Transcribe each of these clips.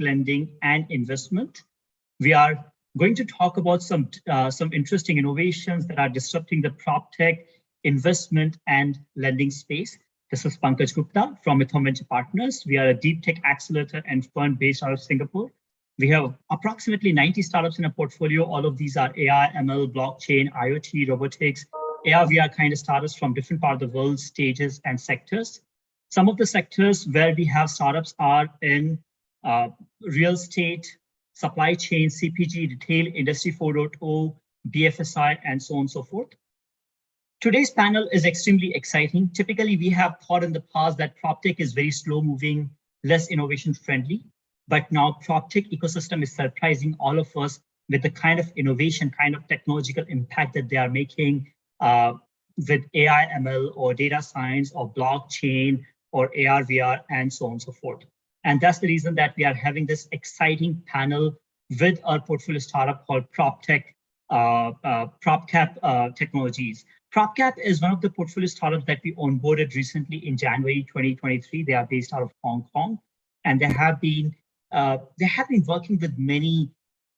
lending, and investment. We are going to talk about some interesting innovations that are disrupting the PropTech investment and lending space. This is Pankaj Gupta from EthAum Venture Partners. We are a deep tech accelerator and fund based out of Singapore. We have approximately 90 startups in a portfolio. All of these are AI, ML, blockchain, IoT, robotics, AR, VR kind of startups from different parts of the world, stages, and sectors. Some of the sectors where we have startups are in real estate, supply chain, CPG, retail, Industry 4.0, BFSI, and so on and so forth. Today's panel is extremely exciting. Typically, we have thought in the past that PropTech is very slow moving, less innovation friendly. But now PropTech ecosystem is surprising all of us with the kind of innovation, kind of technological impact that they are making with AI, ML, or data science, or blockchain, or AR, VR, and so on and so forth. And that's the reason that we are having this exciting panel with our portfolio startup called PropTech, Propcap Technologies. Propcap is one of the portfolio startups that we onboarded recently in January 2023. They are based out of Hong Kong, and they have been working with many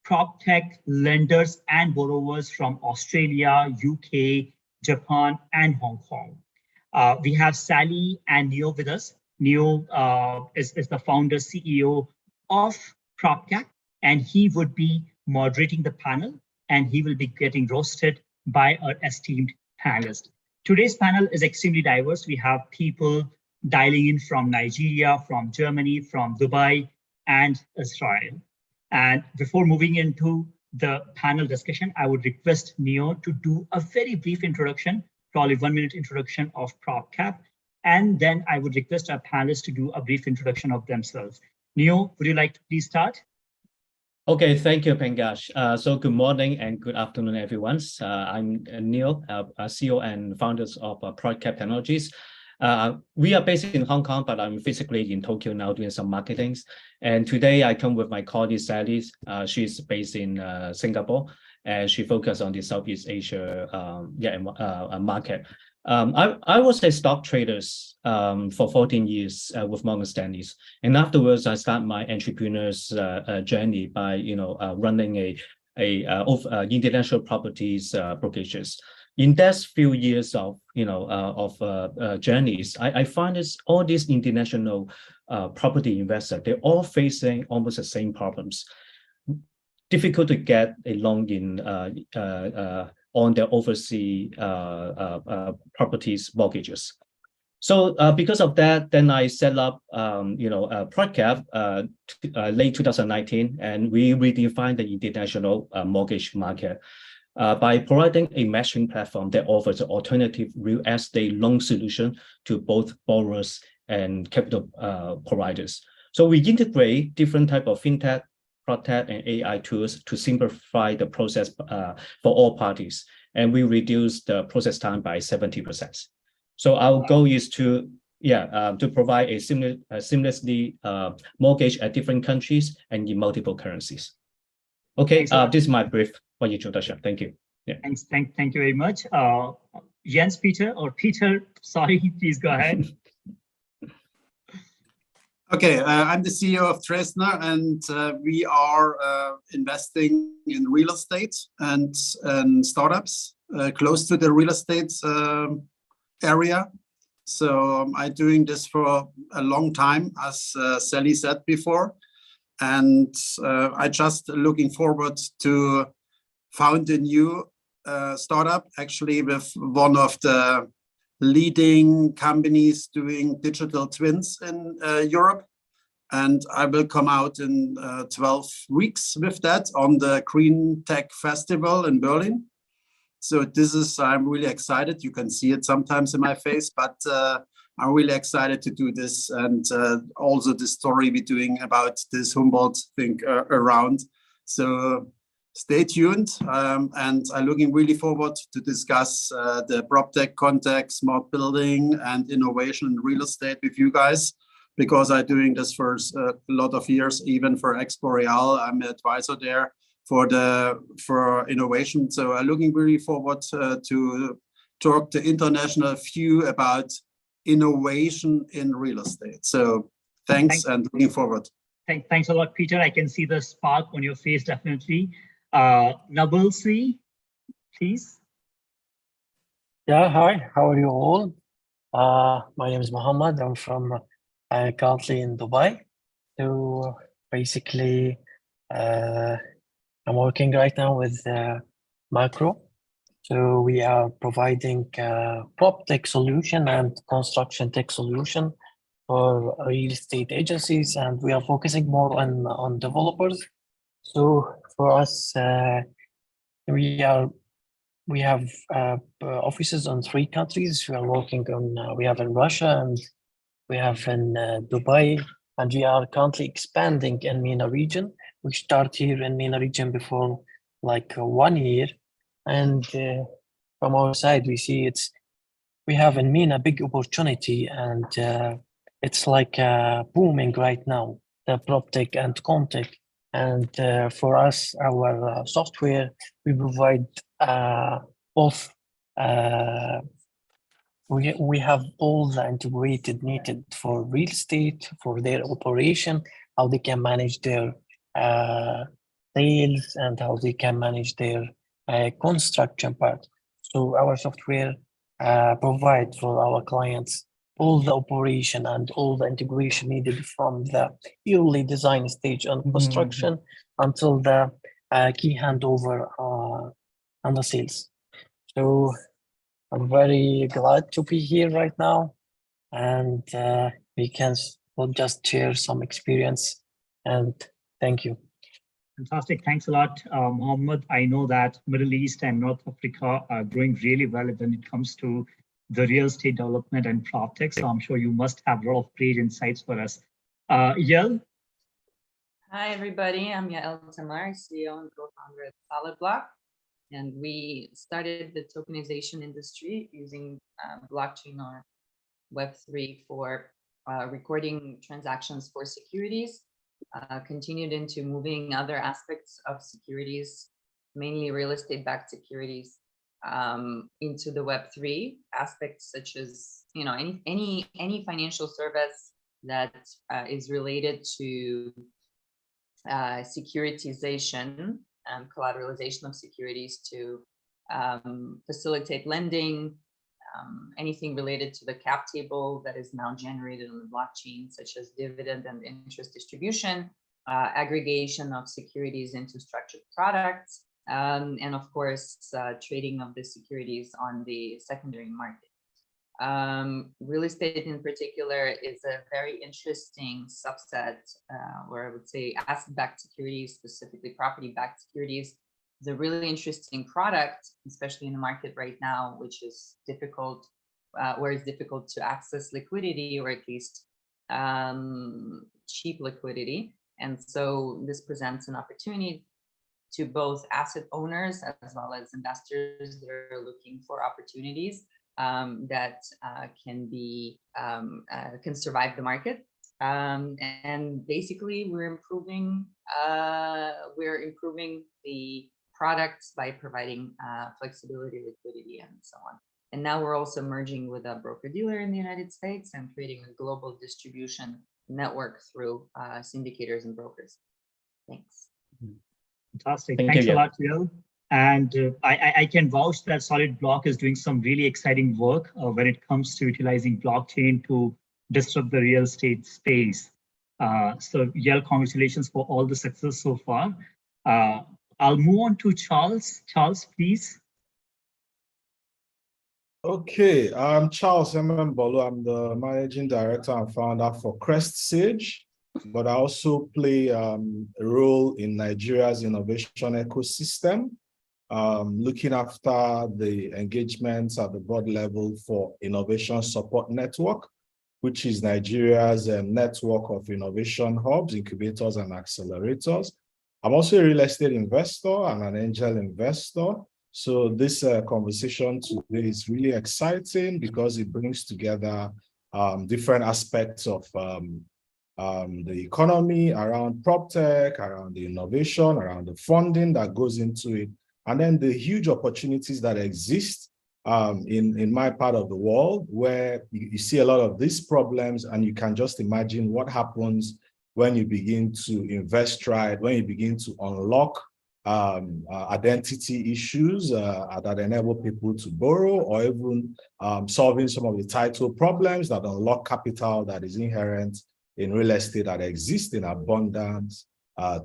PropTech lenders and borrowers from Australia, UK, Japan, and Hong Kong. We have Sally and Neo with us. Neo is the founder, CEO of PropCap, and he would be moderating the panel, and he will be getting roasted by our esteemed panelists. Today's panel is extremely diverse. We have people dialing in from Nigeria, from Germany, from Dubai, and Israel. And before moving into the panel discussion, I would request Neo to do a very brief introduction, probably 1 minute introduction of PropCap. And then I would request our panelists to do a brief introduction of themselves. Neo, would you like to please start? Okay, thank you, Pankaj. So good morning and good afternoon, everyone. I'm Neo, CEO and founders of PropCap Technologies. We are based in Hong Kong, but I'm physically in Tokyo now doing some marketing. And today I come with my colleague Sally. She's based in Singapore, and she focuses on the Southeast Asia market. I was a stock trader for 14 years with Morgan Stanley, and afterwards I started my entrepreneur's journey by running a international properties brokerages. In that few years of journeys, I find all these international property investors, they're all facing almost the same problems. Difficult to get a loan in on their overseas properties mortgages. So because of that, then I set up PropCap late 2019, and we redefined the international mortgage market by providing a matching platform that offers an alternative real estate loan solution to both borrowers and capital providers. So we integrate different type of fintech, PropTech, and AI tools to simplify the process for all parties, and we reduce the process time by 70%. So our goal is to provide a seamlessly mortgage at different countries and in multiple currencies. Okay, this is my brief introduction. Thank you. Yeah. Thanks. Thank you very much. Jens Peter, or Peter, sorry, please go ahead. Okay, I'm the CEO of Dresdner, and we are investing in real estate and startups close to the real estate area. So I'm doing this for a long time, as Sally said before, and I just looking forward to found a new startup, actually with one of the leading companies doing digital twins in Europe. And I will come out in 12 weeks with that on the Green Tech Festival in Berlin. So I'm really excited. You can see it sometimes in my face, but I'm really excited to do this, and also the story we're doing about this Humboldt thing around. So stay tuned, and I'm looking really forward to discuss the PropTech context, smart building, and innovation in real estate with you guys, because I'm doing this for a lot of years, even for Expo Real. I'm an advisor there for innovation. So I'm looking really forward to talk to international view about innovation in real estate. So thanks and looking forward. Thanks a lot, Peter. I can see the spark on your face, definitely. Nabalsi, please. Yeah, hi, how are you all? My name is Muhammad. I'm from currently in Dubai. So basically, I'm working right now with Macro. So we are providing PropTech solution and construction tech solution for real estate agencies, and we are focusing more on developers. So for us, we have offices on 3 countries. We are working on, we have in Russia and we have in Dubai, and we are currently expanding in MENA region. We start here in MENA region before like 1 year. And from our side, we have in MENA big opportunity, and it's like booming right now, the PropTech and Comtech. And for us, our software, we provide both. We have all the integrated needed for real estate, for their operation, how they can manage their sales and how they can manage their construction part. So our software provide for our clients all the operation and all the integration needed from the early design stage on construction until the key handover on the sales. So I'm very glad to be here right now, and we'll just share some experience, and thank you. Fantastic. Thanks a lot, Mohammed. I know that Middle East and North Africa are growing really well when it comes to the real estate development and PropTech. So I'm sure you must have a lot of great insights for us. Yael? Hi, everybody. I'm Yael Tamar, CEO and co-founder at Solid Block. And we started the tokenization industry using blockchain or Web3 for recording transactions for securities, continued into moving other aspects of securities, mainly real estate backed securities, into the Web3 aspects, such as, you know, any financial service that is related to securitization and collateralization of securities to facilitate lending, anything related to the cap table that is now generated on the blockchain, such as dividend and interest distribution, aggregation of securities into structured products, and of course, trading of the securities on the secondary market. Real estate in particular is a very interesting subset, where I would say asset-backed securities, specifically property-backed securities, is a really interesting product, especially in the market right now, which is difficult, where it's difficult to access liquidity, or at least cheap liquidity. And so this presents an opportunity to both asset owners as well as investors that are looking for opportunities that can survive the market. And basically, we're improving the products by providing flexibility, liquidity, and so on. And now we're also merging with a broker-dealer in the United States and creating a global distribution network through syndicators and brokers. Thanks. Fantastic. Thanks a lot, Yael. And I can vouch that Solid Block is doing some really exciting work when it comes to utilizing blockchain to disrupt the real estate space. So Yael, congratulations for all the success so far. I'll move on to Charles. Charles, please. Okay, I'm Charles Mbolo. I'm the managing director and founder for Crest Sage, but I also play a role in Nigeria's innovation ecosystem, looking after the engagements at the board level for Innovation Support Network, which is Nigeria's network of innovation hubs, incubators, and accelerators. I'm also a real estate investor and an angel investor. So this conversation today is really exciting because it brings together different aspects of the economy around PropTech, around the innovation, around the funding that goes into it, and then the huge opportunities that exist in my part of the world, where you see a lot of these problems, and you can just imagine what happens when you begin to invest right, when you begin to unlock identity issues that enable people to borrow, or even solving some of the title problems that unlock capital that is inherent in real estate that exists in abundance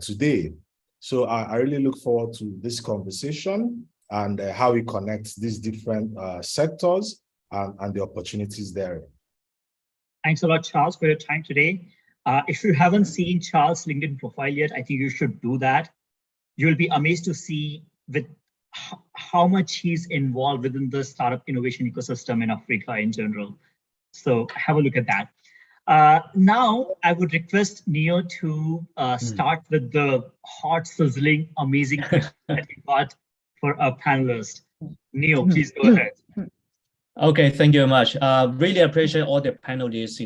today. So I really look forward to this conversation and how we connect these different sectors and the opportunities there. Thanks a lot, Charles, for your time today. If you haven't seen Charles' LinkedIn profile yet, I think you should do that. You'll be amazed to see with how much he's involved within the startup innovation ecosystem in Africa in general. So have a look at that. Now, I would request Neo to start with the hot, sizzling, amazing question that he got for our panelist. Neo, please go ahead. Okay, thank you very much. Really appreciate all the panelists,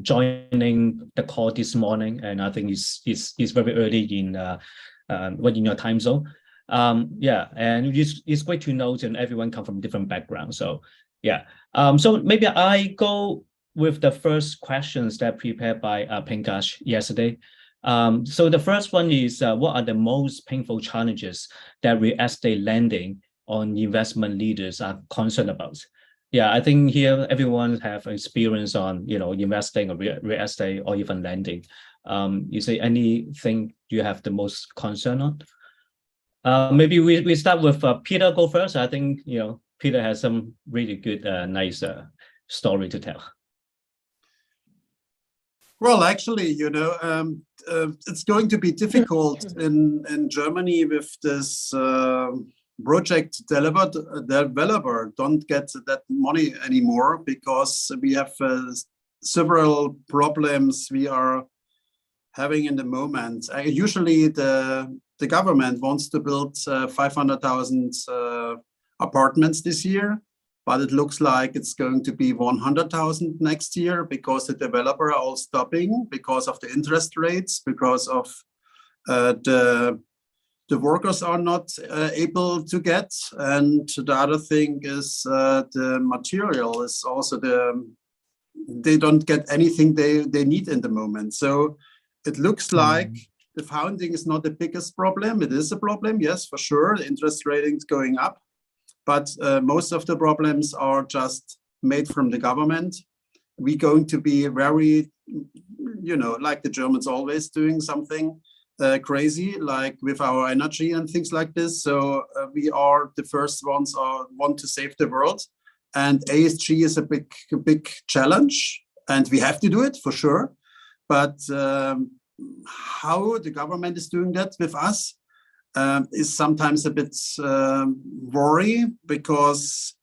joining the call this morning, and I think it's very early in in your time zone. Yeah, and it's great to know that everyone come from different backgrounds. So yeah, so maybe I go with the first questions that prepared by Pinkash yesterday. So the first one is, what are the most painful challenges that real estate lending on investment leaders are concerned about? Yeah, I think here everyone have experience on investing or real estate or even lending. Is there anything you have the most concern on? Maybe we start with Peter go first. I think Peter has some really good, nice story to tell. Well, actually, it's going to be difficult in Germany with this project developer don't get that money anymore, because we have several problems we are having in the moment. Usually the government wants to build 500,000 apartments this year, but it looks like it's going to be 100,000 next year, because the developer are all stopping because of the interest rates, because of the workers are not able to get. And the other thing is the material is also they don't get anything they need in the moment. So it looks like the founding is not the biggest problem. It is a problem, yes, for sure. The interest rating is going up, but most of the problems are just made from the government. We're going to be very, like the Germans always doing something crazy, like with our energy and things like this. So we are the first ones want to save the world, and ESG is a big challenge, and we have to do it for sure. But how the government is doing that with us is sometimes a bit worry, because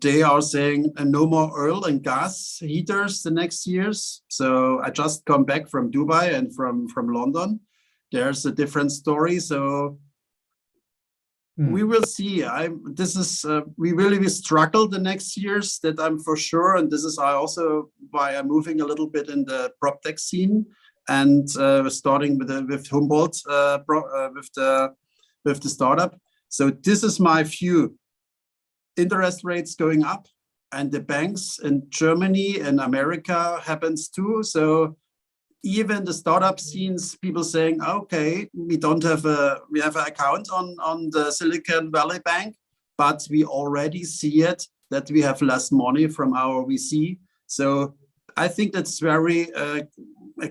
they are saying no more oil and gas heaters the next years. So I just come back from Dubai and from London. There's a different story. So we will see. We really struggle the next years, that I'm for sure. And this is also why I'm moving a little bit in the PropTech scene, and starting with Humboldt, with the startup. So this is my view. Interest rates going up, and the banks in Germany and America happens too. So even the startup scenes, people saying, okay, we have an account on the Silicon Valley Bank, but we already see it that we have less money from our VC. So I think that's very a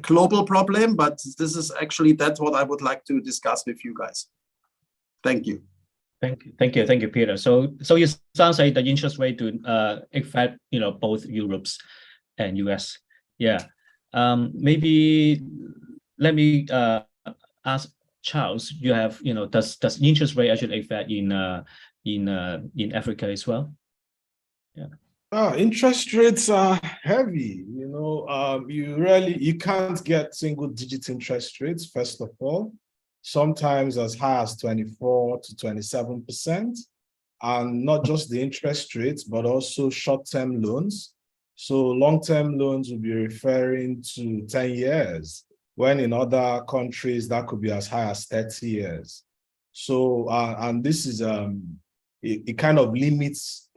global problem, but this is actually that's what I would like to discuss with you guys. Thank you. Thank you, Peter. So it sounds like the interest rate to affect both Europe's and US. Yeah. Maybe let me ask Charles. You have does interest rate actually affect in Africa as well? Yeah. Interest rates are heavy. You can't get single-digit interest rates. First of all, sometimes as high as 24 to 27%, and not just the interest rates, but also short-term loans. So long-term loans will be referring to 10 years, when in other countries that could be as high as 30 years. So, and this is, it kind of limits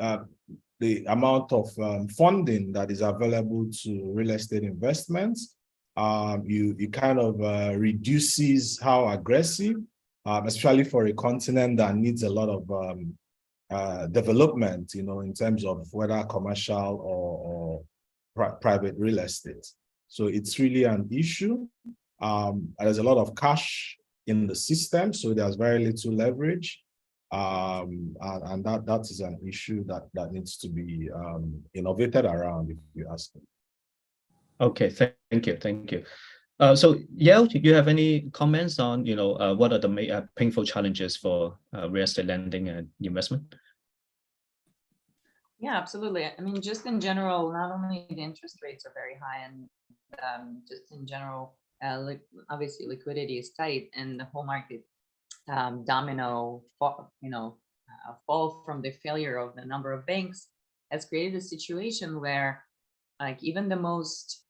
the amount of funding that is available to real estate investments. you kind of reduces how aggressive, especially for a continent that needs a lot of development, in terms of whether commercial or private real estate. So it's really an issue. There's a lot of cash in the system, so there's very little leverage. And that is an issue that needs to be innovated around, if you ask me. Okay, thank you. So Yael, do you have any comments on what are the painful challenges for real estate lending and investment? Yeah, absolutely. I mean, just in general, not only the interest rates are very high, and just in general, obviously liquidity is tight, and the whole market domino fall from the failure of the number of banks has created a situation where, like, even the most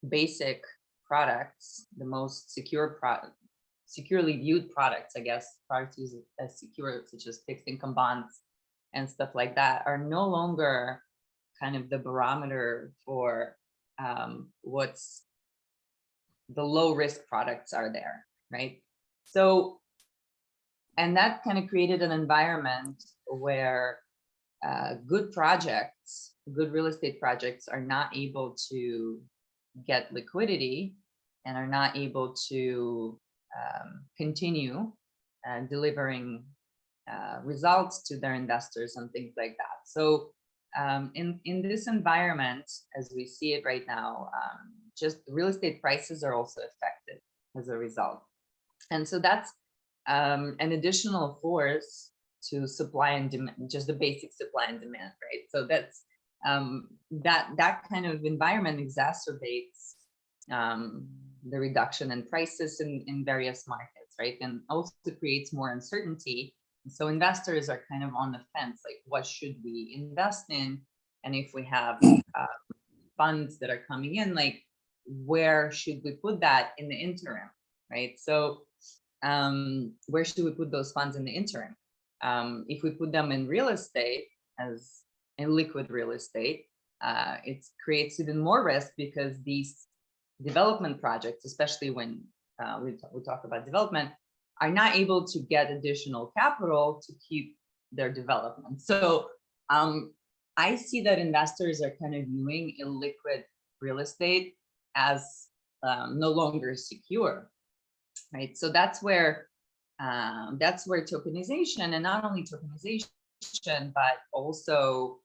basic products, the most securely viewed products, I guess, products used as secure, such as fixed income bonds and stuff like that, are no longer kind of the barometer for what's the low risk products are there, right? So, and that kind of created an environment where good real estate projects are not able to get liquidity and are not able to continue delivering results to their investors and things like that. So in this environment, as we see it right now, just real estate prices are also affected as a result. And so that's an additional force to supply and demand, just the basic supply and demand, right? So that's that kind of environment exacerbates the reduction in prices in various markets, right? And also creates more uncertainty. So investors are kind of on the fence, like, what should we invest in? And if we have funds that are coming in, like, where should we put that in the interim, right? So where should we put those funds in the interim? If we put them in real estate, as in liquid real estate, it creates even more risk, because these development projects, especially when we talk about development, are not able to get additional capital to keep their development. So I see that investors are kind of viewing illiquid real estate as no longer secure, right? So that's where tokenization, and not only tokenization, but also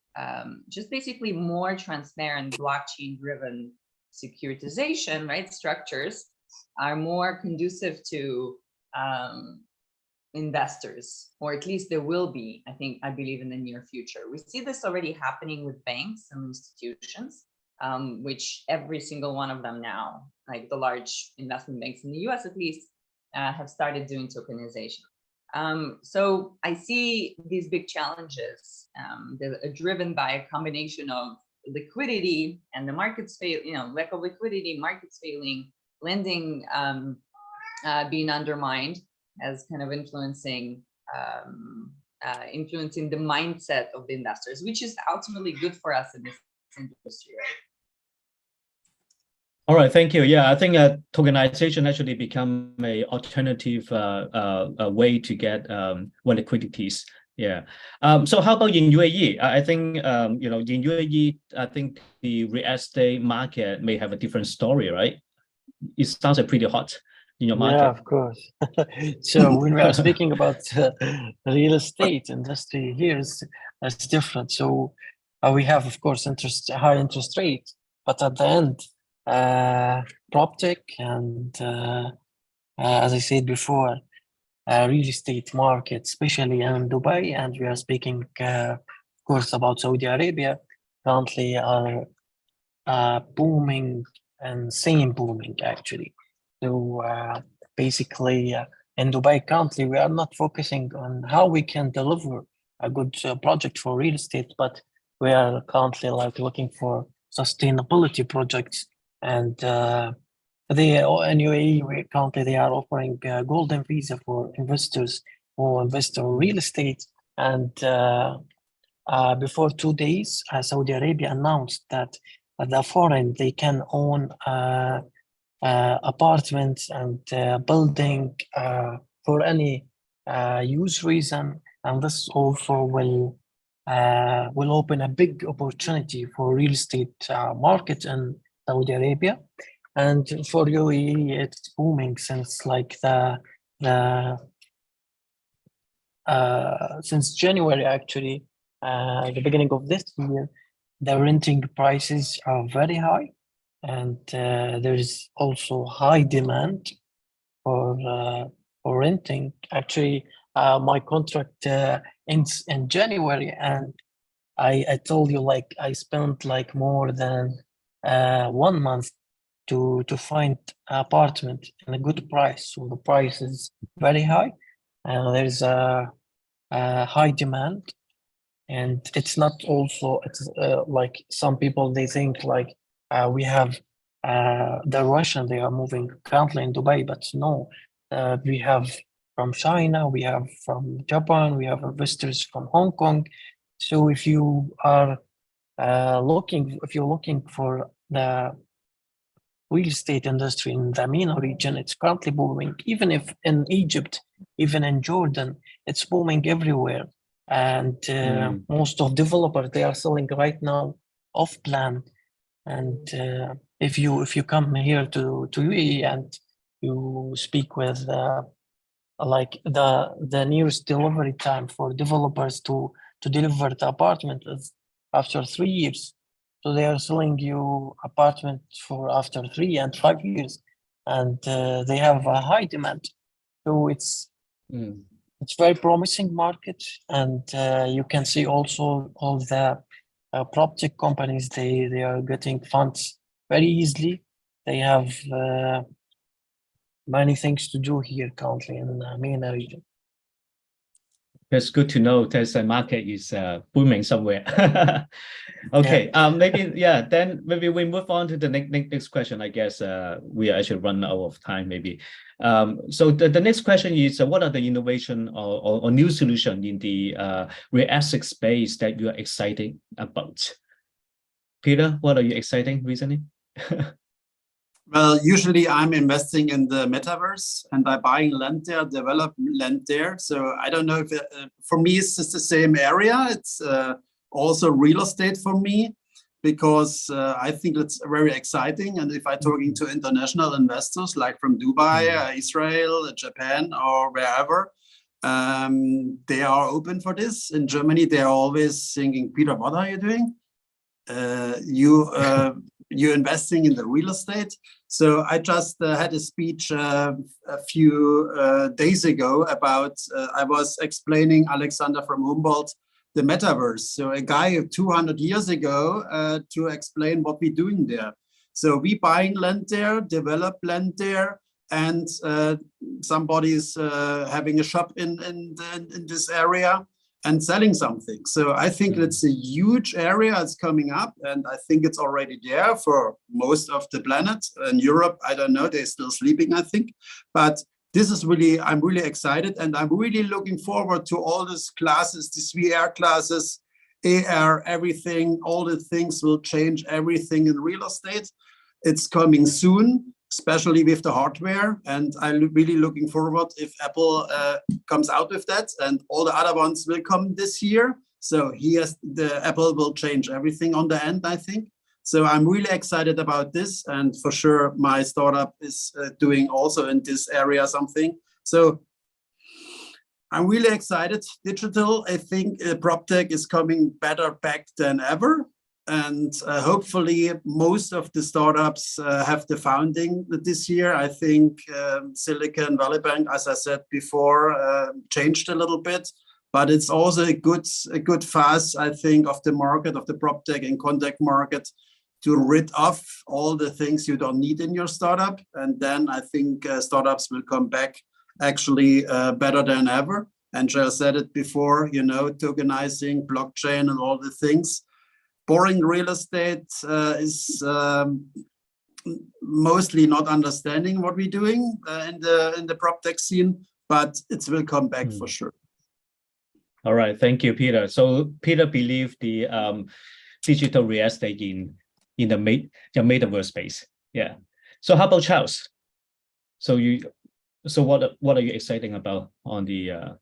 just basically more transparent blockchain-driven securitization, right? Structures are more conducive to investors, or at least there will be, I believe, in the near future. We see this already happening with banks and institutions, which every single one of them now, like the large investment banks in the US at least, have started doing tokenization. So I see these big challenges that are driven by a combination of liquidity and the markets lack of liquidity, markets failing, lending being undermined, as kind of influencing the mindset of the investors, which is ultimately good for us in this industry, right? All right, thank you. Yeah, I think tokenization actually become a alternative way to get liquidities. Yeah. So how about in UAE? I think in UAE, I think the real estate market may have a different story, right? It sounds like pretty hot in your market. Yeah, of course. So when we are speaking about real estate industry here, it's different. So we have, of course, high interest rates, but at the end, PropTech and as I said before, real estate market, especially in Dubai, and we are speaking, of course, about Saudi Arabia, currently are booming, insane booming, actually. So basically, in Dubai currently, we are not focusing on how we can deliver a good project for real estate, but we are currently looking for sustainability projects. And in UAE, currently they are offering a golden visa for investors who invest in real estate. And before 2 days, Saudi Arabia announced that the foreign, they can own apartments and building for any use reason, and this also will open a big opportunity for real estate market in Saudi Arabia. And for UAE, it's booming since like since January, actually, the beginning of this year, the renting prices are very high, and there is also high demand for renting. Actually, my contract ends in January, and I told you, like, I spent like more than 1 month to find an apartment in a good price. So the price is very high, and there's a high demand. And it's not also, it's like some people, they think like we have the Russian, they are moving currently in Dubai, but no, we have from China, we have from Japan, we have investors from Hong Kong. So if you are if you're looking for the real estate industry in the MENA region, it's currently booming. Even if in Egypt, even in Jordan, it's booming everywhere. And most of developers, they are selling right now off plan. And if you come here to UAE and you speak with like the nearest delivery time for developers to deliver the apartment is after 3 years. So they are selling you apartment for after 3 and 5 years, and they have a high demand. So it's very promising market, and you can see also all the PropTech companies, they are getting funds very easily. They have many things to do here currently in the MENA region. That's good to know. There's a market is booming somewhere. Okay, then maybe we move on to the next question. I guess we actually run out of time maybe. So the next question is, what are the innovation or new solution in the real estate space that you are excited about? Peter, what are you excited recently? Well, usually I'm investing in the metaverse, and I'm buying land there, develop land there. So I don't know if for me it's just the same area. It's also real estate for me, because I think it's very exciting. And if I'm talking to international investors like from Dubai, Israel, Japan, or wherever, they are open for this. In Germany, they are always thinking, Peter, what are you doing? You're investing in the real estate. So I just had a speech a few days ago about, I was explaining Alexander from Humboldt, the metaverse. So a guy of 200 years ago to explain what we're doing there. So we buying land there, develop land there, and somebody's having a shop in this area and selling something. So I think it's a huge area. It's coming up, and I think it's already there for most of the planet. In Europe, I don't know, they're still sleeping, I think. But this is really, I'm really excited, and I'm really looking forward to all these classes, these VR classes, AR, everything, all the things will change everything in real estate. It's coming soon, especially with the hardware, and I'm really looking forward if Apple comes out with that, and all the other ones will come this year. So the Apple will change everything on the end, I think. So I'm really excited about this, and for sure my startup is doing also in this area something. So I'm really excited. Digital, I think PropTech is coming better back than ever. And hopefully most of the startups have the founding this year. I think Silicon Valley Bank, as I said before, changed a little bit, but it's also a good phase, I think, of the market, of the PropTech and contact market, to rid off all the things you don't need in your startup. And then I think startups will come back actually better than ever. And Joe said it before, you know, tokenizing, blockchain and all the things. Boring real estate is mostly not understanding what we're doing in the PropTech scene, but it will come back for sure. All right, thank you, Peter. So Peter believes the digital real estate in in the metaverse space. Yeah. So how about Charles? So what are you exciting about on the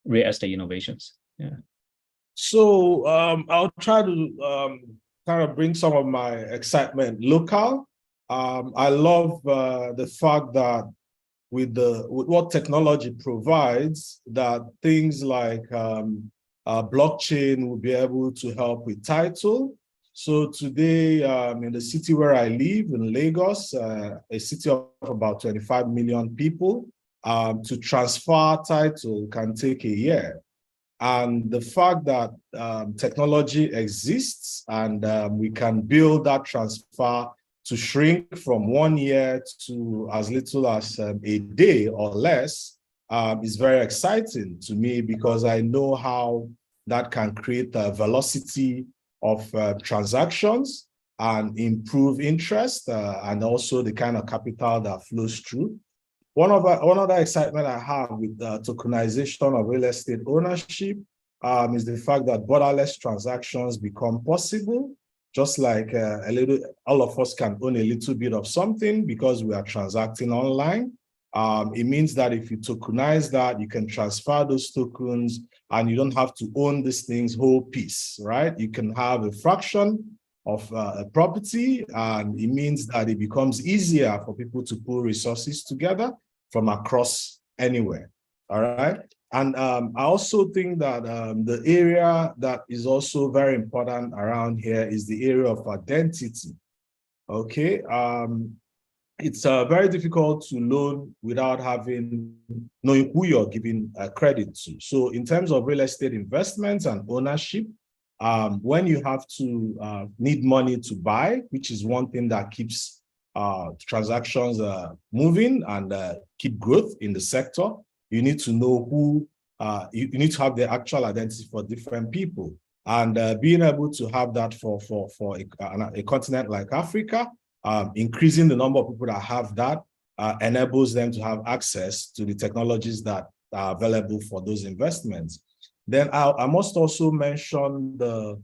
real estate innovations? Yeah. So I'll try to kind of bring some of my excitement local. I love the fact that with what technology provides, that things like blockchain will be able to help with title. So today, in the city where I live, in Lagos, a city of about 25 million people, to transfer title can take a year. And the fact that technology exists and we can build that transfer to shrink from 1 year to as little as a day or less is very exciting to me, because I know how that can create a velocity of transactions and improve interest and also the kind of capital that flows through. One other excitement I have with the tokenization of real estate ownership is the fact that borderless transactions become possible. Just like all of us can own a little bit of something because we are transacting online. It means that if you tokenize that, you can transfer those tokens and you don't have to own these things whole piece, right? You can have a fraction of a property, and it means that it becomes easier for people to pull resources together from across anywhere, all right? And I also think that the area that is also very important around here is the area of identity, okay? It's very difficult to loan without knowing who you're giving credit to. So in terms of real estate investments and ownership, when you have to need money to buy, which is one thing that keeps transactions moving and keep growth in the sector, you need to know who, you need to have the actual identity for different people. And being able to have that for a continent like Africa, increasing the number of people that have that enables them to have access to the technologies that are available for those investments. Then I must also mention the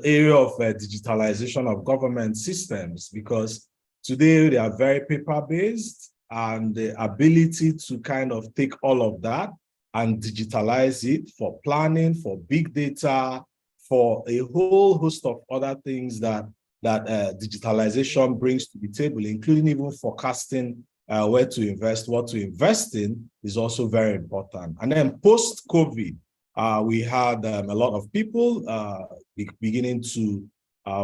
area of digitalization of government systems, because today they are very paper-based, and the ability to kind of take all of that and digitalize it for planning, for big data, for a whole host of other things that digitalization brings to the table, including even forecasting where to invest, what to invest in, is also very important. And then post-COVID, we had a lot of people beginning to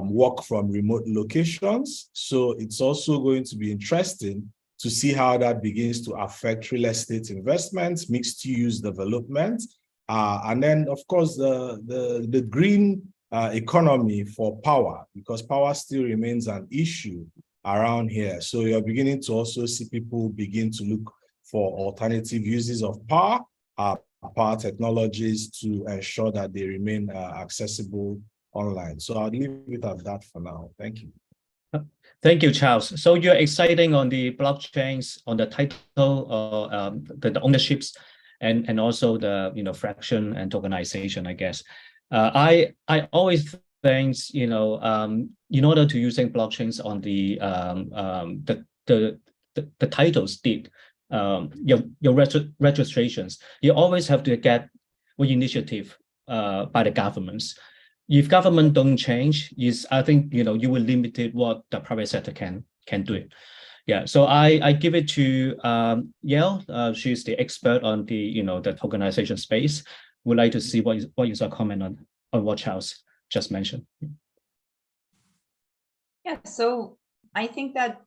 work from remote locations. So it's also going to be interesting to see how that begins to affect real estate investments, mixed-use development, and then, of course, the green economy for power, because power still remains an issue around here. So you're beginning to also see people begin to look for alternative uses of power, power technologies, to ensure that they remain accessible online. So I'll leave it at that for now. Thank you. Thank you, Charles. So you're exciting on the blockchains, on the title, or the ownerships, and also the fraction and tokenization, I guess. I always think in order to using blockchains on the titles deed, your registrations, you always have to get an initiative by the governments. If government don't change, I think you will limit it what the private sector can do. Yeah, so I give it to Yael. She's the expert on the the tokenization space. Would like to see what is your comment on what Charles just mentioned. Yeah, so I think that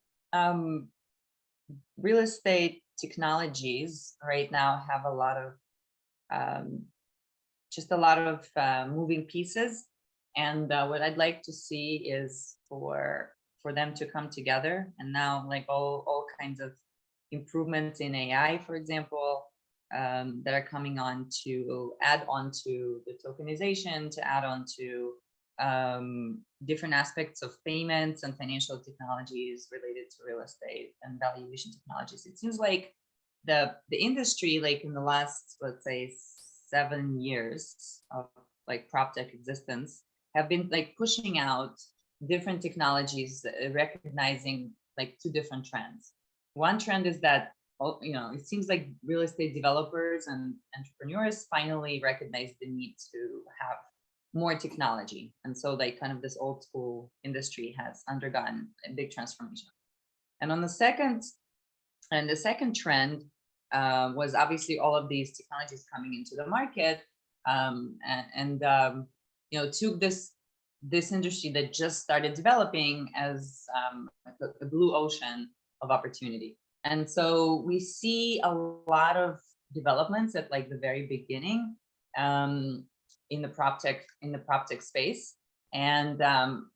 real estate technologies right now have a lot of moving pieces, and what I'd like to see is for them to come together. And now, like all kinds of improvements in AI, for example, that are coming on to add on to the tokenization, to add on to different aspects of payments and financial technologies related to real estate and valuation technologies. It seems like the industry, like in the last, let's say, 7 years of like PropTech existence, have been like pushing out different technologies recognizing like two different trends. One trend is that, it seems like real estate developers and entrepreneurs finally recognize the need to have more technology. And so like kind of this old school industry has undergone a big transformation. And on the second trend was obviously all of these technologies coming into the market took this industry that just started developing as a blue ocean of opportunity. And so we see a lot of developments at like the very beginning in the PropTech space, and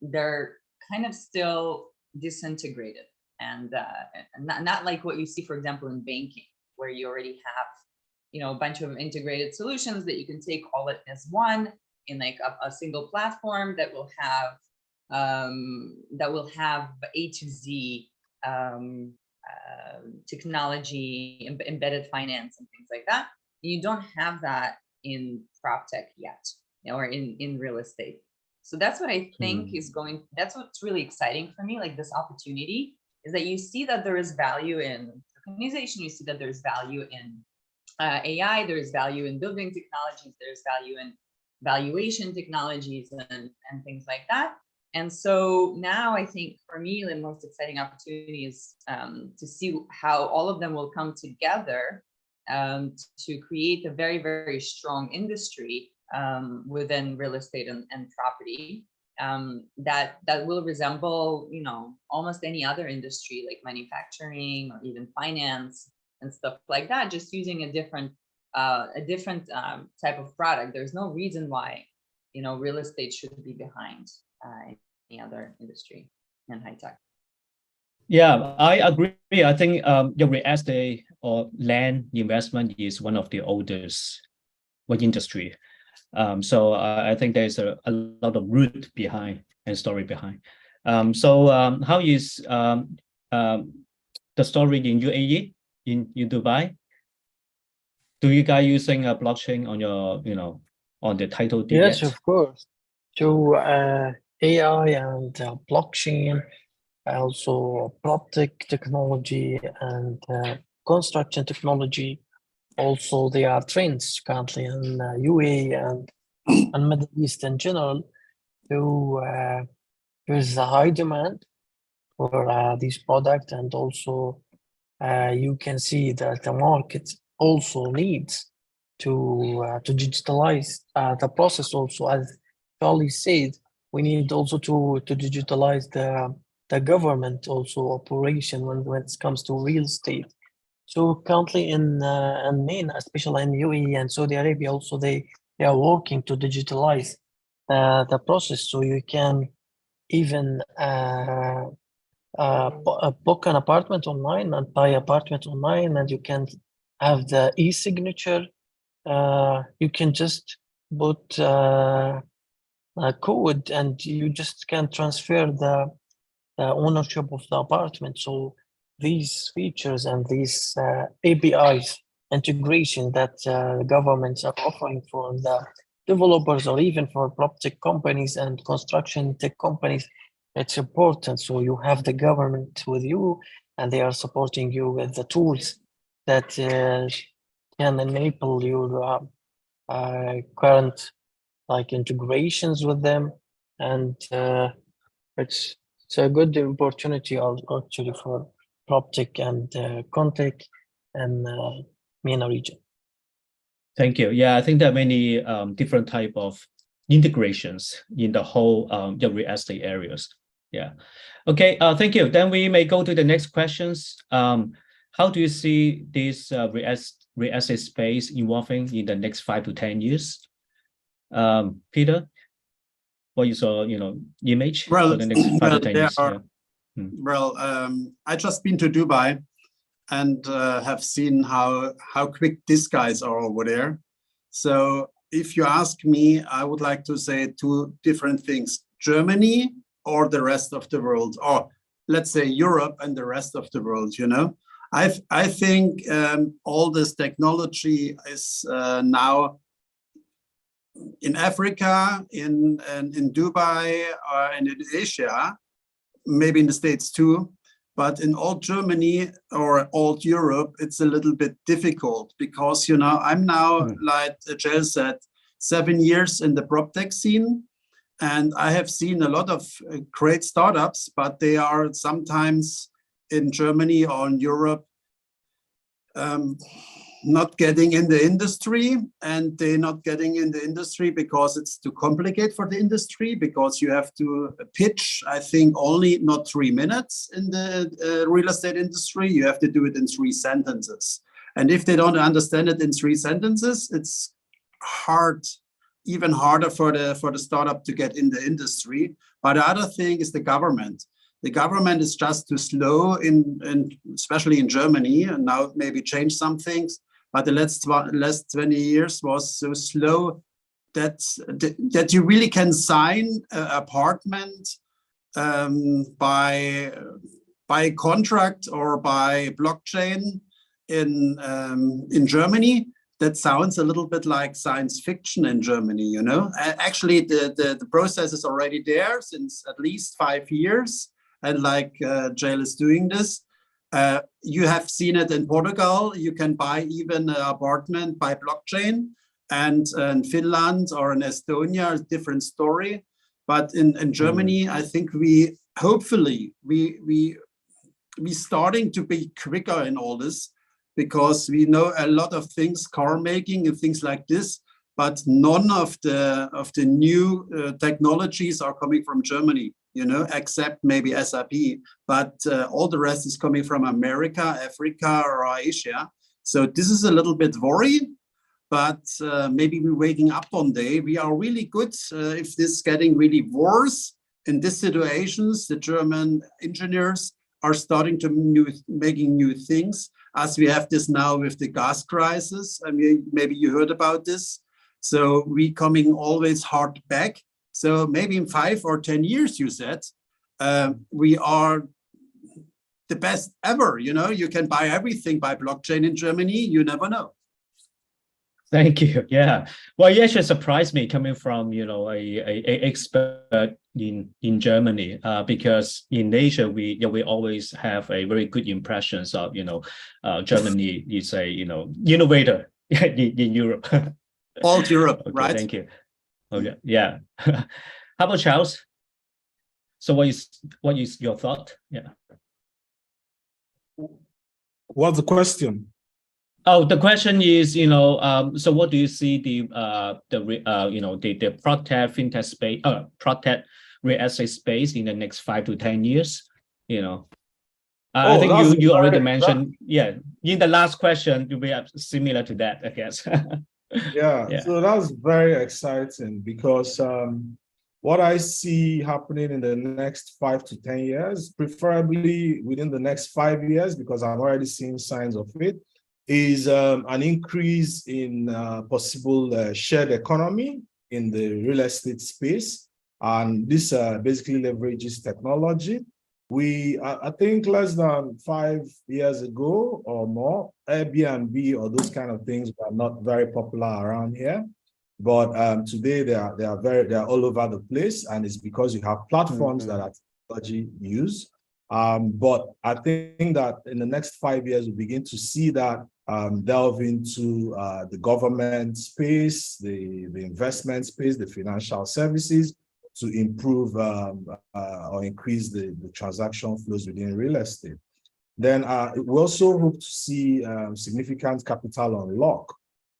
they're kind of still disintegrated, and not like what you see, for example, in banking, where you already have a bunch of integrated solutions that you can take all it as one in like a single platform that will have A to Z technology, embedded finance and things like that. You don't have that in PropTech yet, or in real estate. So that's what I think that's what's really exciting for me, like this opportunity, is that you see that there is value in tokenization, you see that there's value in AI, there's value in building technologies, there's value in valuation technologies and things like that. And so now I think for me, the most exciting opportunity is to see how all of them will come together to create a very, very strong industry within real estate and property that will resemble, almost any other industry, like manufacturing or even finance and stuff like that, just using a different type of product. There's no reason why, real estate should be behind any other industry in high tech. Yeah, I agree. I think your real estate or land investment is one of the oldest industry. So I think there's a lot of root behind and story behind. So how is the story in UAE, in Dubai? Do you guys using a blockchain on your, on the title deed? Yes, of course. So AI and blockchain, also PropTech technology and construction technology. Also, there are trends currently in UAE and Middle East in general. So there's a high demand for these products, and also you can see that the market also needs to digitalize the process. Also, as Charlie said, we need also to digitalize the government also operation when it comes to real estate. So currently in MENA, especially in UAE and Saudi Arabia, also they are working to digitalize the process. So you can even book an apartment online and buy apartment online, and you can have the e-signature. You can just put a code, and you just can transfer the ownership of the apartment. So these features and these APIs integration that governments are offering for the developers or even for PropTech companies and construction tech companies, it's important. So you have the government with you, and they are supporting you with the tools that can enable your current like integrations with them, and it's a good opportunity actually for PropTech and Contech and MENA region. Thank you. Yeah, I think there are many different type of integrations in the whole real estate areas. Yeah. Okay. Thank you. Then we may go to the next questions. How do you see this real estate space evolving in the next 5 to 10 years? Peter, what is your image for the next 5 to 10 years? Well, I just been to Dubai and have seen how quick these guys are over there. So if you ask me, I would like to say two different things: Germany or the rest of the world, or let's say Europe and the rest of the world. I think all this technology is now in Africa, in Dubai, and in Asia, maybe in the States too, but in old Germany or old Europe, it's a little bit difficult because, you know, I'm now, like Jel said, 7 years in the PropTech scene, and I have seen a lot of great startups, but they are sometimes in Germany or in Europe not getting in the industry, and they're not getting in the industry because it's too complicated for the industry, because you have to pitch, I think, only not 3 minutes in the real estate industry. You have to do it in 3 sentences. And if they don't understand it in 3 sentences, it's hard, even harder for the startup to get in the industry. But the other thing is the government. The government is just too slow, especially in Germany, and now maybe change some things. But the last 20 years was so slow that you really can sign an apartment by contract or by blockchain in Germany. That sounds a little bit like science fiction in Germany, you know. Actually, the process is already there since at least 5 years, and like Jail is doing this. You have seen it in Portugal. You can buy even an apartment by blockchain, and in Finland or in Estonia, a different story. But in Germany, I think we starting to be quicker in all this, because we know a lot of things, car making and things like this, but none of the new technologies are coming from Germany, you know, except maybe SAP, but all the rest is coming from America, Africa, or Asia. So this is a little bit worrying, but maybe we're waking up one day. We are really good if this is getting really worse in these situations. The German engineers are starting to making new things, as we have this now with the gas crisis. I mean, maybe you heard about this. So we coming always hard back. So maybe in 5 or 10 years, you said, we are the best ever. You know, you can buy everything by blockchain in Germany. You never know. Thank you. Yeah. Well, it actually surprised me coming from, you know, a expert in Germany, because in Asia we always have a very good impressions of, you know, Germany is a, you know, innovator in Europe. All Europe, okay, right? Thank you. Okay. Yeah. How about Charles? So what is your thought? Yeah. What's the question? Oh, the question is, you know, so what do you see the you know, the PropTech fintech space, PropTech real estate space in the next 5 to 10 years? You know, I think you already mentioned, yeah, in the last question, you be similar to that, I guess. Yeah, so that's very exciting, because what I see happening in the next 5 to 10 years, preferably within the next 5 years, because I'm already seeing signs of it, is an increase in possible shared economy in the real estate space. And this basically leverages technology. I think less than 5 years ago or more, Airbnb or those kind of things were not very popular around here. But today they are all over the place, and it's because you have platforms that are technology use. But I think that in the next 5 years, we begin to see that delve into the government space, the investment space, the financial services, to improve or increase the transaction flows within real estate. Then we also hope to see significant capital unlock.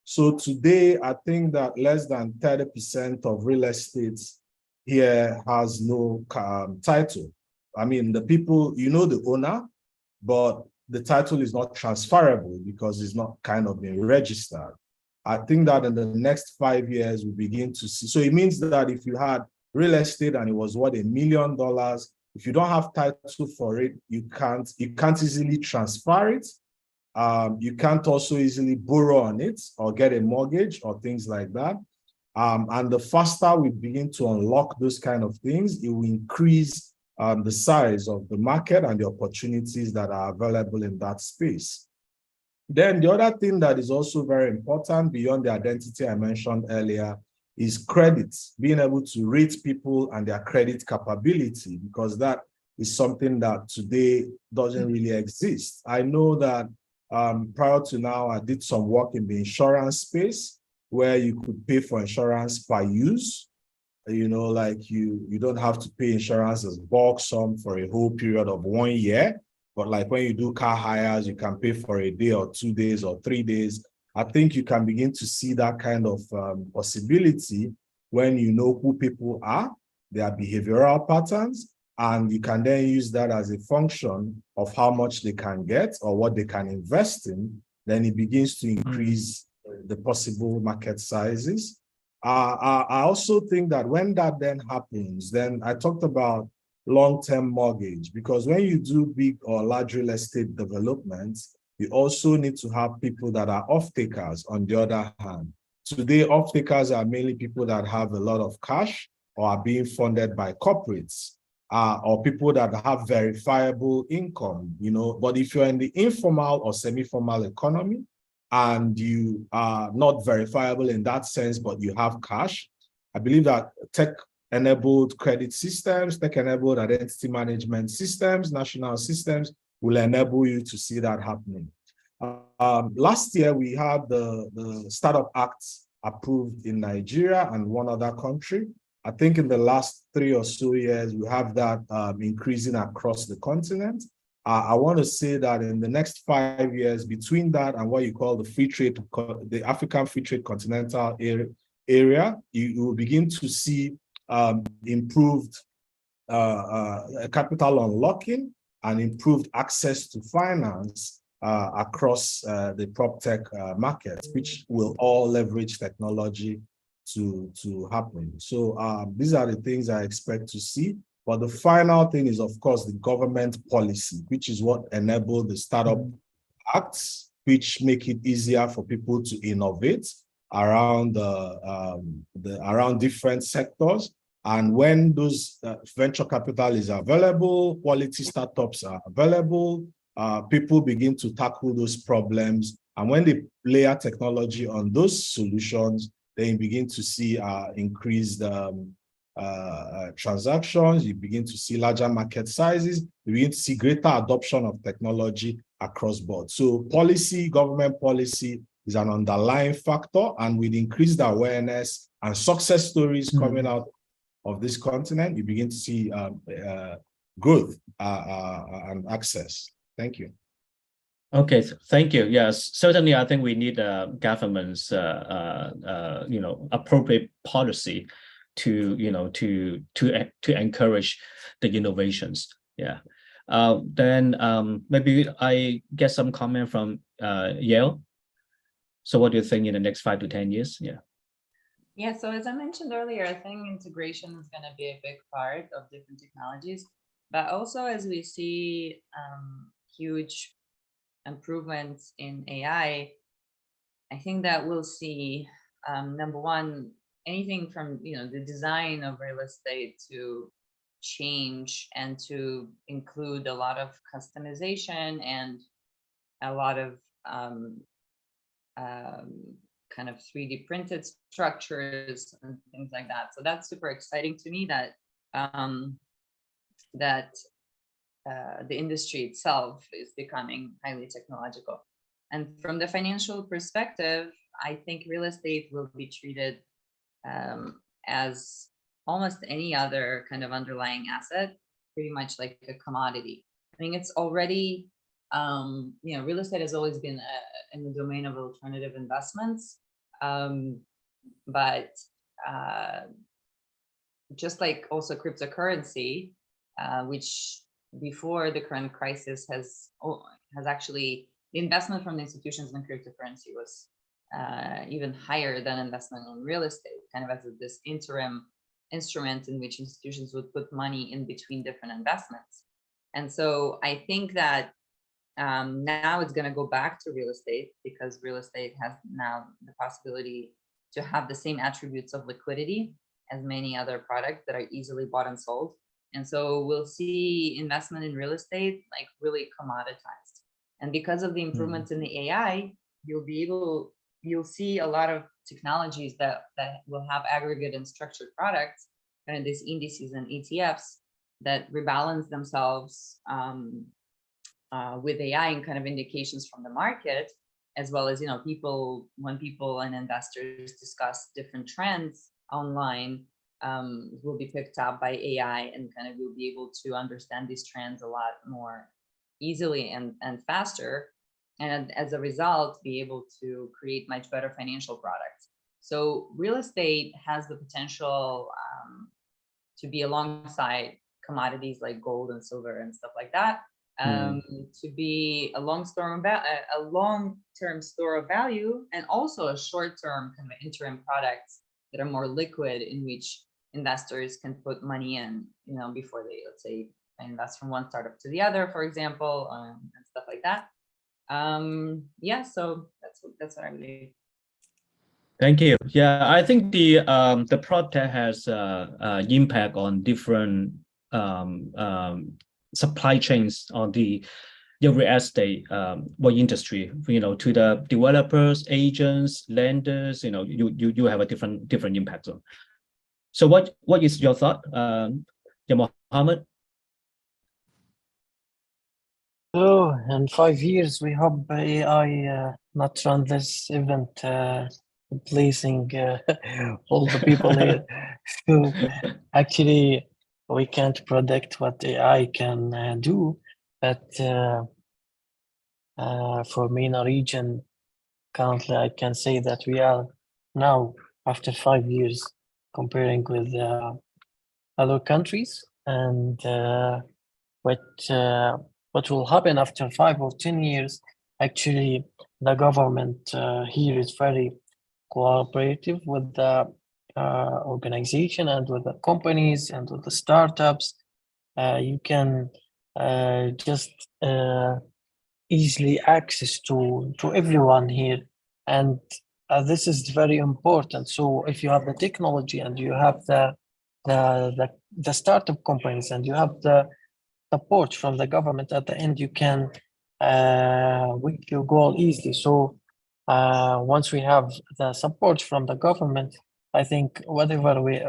So today, I think that less than 30% of real estate here has no title. I mean, the people, you know, the owner, but the title is not transferable because it's not kind of been registered. I think that in the next 5 years, we begin to see. So it means that if you had real estate and it was worth $1 million, if you don't have title for it, you can't easily transfer it. You can't also easily borrow on it or get a mortgage or things like that. And the faster we begin to unlock those kind of things, it will increase the size of the market and the opportunities that are available in that space. Then the other thing that is also very important beyond the identity I mentioned earlier is credit, being able to rate people and their credit capability, because that is something that today doesn't really exist. I know that prior to now, I did some work in the insurance space where you could pay for insurance per use. You know, like you don't have to pay insurance as bulk sum for a whole period of 1 year. But like when you do car hires, you can pay for a day or 2 days or 3 days. I think you can begin to see that kind of possibility when you know who people are, their behavioral patterns, and you can then use that as a function of how much they can get or what they can invest in. Then it begins to increase the possible market sizes. I also think that when that then happens, then I talked about long-term mortgage, because when you do big or large real estate developments, you also need to have people that are off-takers on the other hand. Today, off-takers are mainly people that have a lot of cash or are being funded by corporates, or people that have verifiable income, you know. But if you're in the informal or semi-formal economy, and you are not verifiable in that sense, but you have cash, I believe that tech-enabled credit systems, tech-enabled identity management systems, national systems will enable you to see that happening. Last year, we had the Startup Act approved in Nigeria and one other country. I think in the last 3 or so years, we have that increasing across the continent. I want to say that in the next 5 years, between that and what you call the free trade, the African free trade continental area, you will begin to see improved capital unlocking and improved access to finance across the PropTech market, which will all leverage technology to happen. So these are the things I expect to see. But the final thing is, of course, the government policy, which is what enabled the Startup Acts, which make it easier for people to innovate around around different sectors. And when those venture capital is available, quality startups are available, people begin to tackle those problems. And when they layer technology on those solutions, then you begin to see increased transactions, you begin to see larger market sizes, you begin to see greater adoption of technology across board. So policy, government policy is an underlying factor, and with increased awareness and success stories coming out of this continent, you begin to see growth and access. Thank you. Okay, thank you. Yes, certainly, I think we need government's, appropriate policy to encourage the innovations. Yeah. Then maybe I get some comment from Yale. So what do you think in the next 5 to 10 years? Yeah. Yeah, so as I mentioned earlier, I think integration is going to be a big part of different technologies, but also as we see huge improvements in AI, I think that we'll see, number one, anything from the design of real estate to change and to include a lot of customization and a lot of kind of 3D printed structures and things like that. So that's super exciting to me that the industry itself is becoming highly technological. And from the financial perspective, I think real estate will be treated as almost any other kind of underlying asset, pretty much like a commodity. I think it's already, real estate has always been in the domain of alternative investments, but just like also cryptocurrency, which before the current crisis has actually, the investment from the institutions in cryptocurrency was even higher than investment in real estate, kind of as this interim instrument in which institutions would put money in between different investments. And so I think that now it's going to go back to real estate, because real estate has now the possibility to have the same attributes of liquidity as many other products that are easily bought and sold. And so we'll see investment in real estate like really commoditized. And because of the improvements in the AI, you'll be able, you'll see a lot of technologies that will have aggregate and structured products, kind of these indices and ETFs that rebalance themselves with AI and kind of indications from the market, as well as, when people and investors discuss different trends online, will be picked up by AI, and kind of we'll be able to understand these trends a lot more easily and faster, and as a result be able to create much better financial products. So real estate has the potential to be alongside commodities like gold and silver and stuff like that, to be a long-term store of value, and also a short-term kind of interim products that are more liquid, in which investors can put money in, before they, let's say, invest from one startup to the other, for example, and stuff like that. Yeah, so that's what I believe. Thank you. Yeah, I think the PropTech has impact on different supply chains on the real estate industry. To the developers, agents, lenders. You have a different impact on. So what is your thought, Mohammed? So in 5 years, we hope AI not run this event, replacing all the people here. So actually, we can't predict what AI can do, but for MENA region, currently I can say that we are now, after 5 years, comparing with other countries, and what will happen after 5 or 10 years, actually the government here is very cooperative with the organization and with the companies and with the startups. You can just easily access to everyone here, and this is very important. So if you have the technology and you have the startup companies and you have the support from the government at the end, you can reach your goal easily. So once we have the support from the government, I think whatever we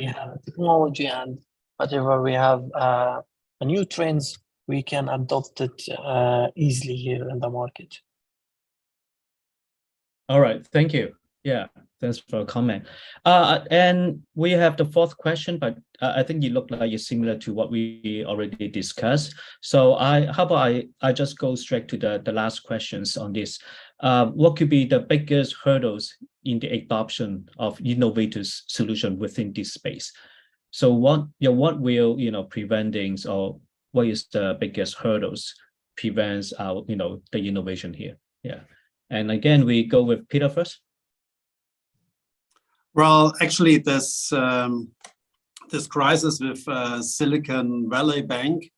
have technology and whatever we have new trends, we can adopt it easily here in the market. All right, thank you. Yeah, thanks for a comment. And we have the fourth question, but I think you look like you're similar to what we already discussed. So how about I just go straight to the last questions on this. What could be the biggest hurdles in the adoption of innovative solution within this space? So what will preventing, or what is the biggest hurdles prevents our the innovation here? Yeah, and again we go with Peter first. Well, actually, this crisis with Silicon Valley Bank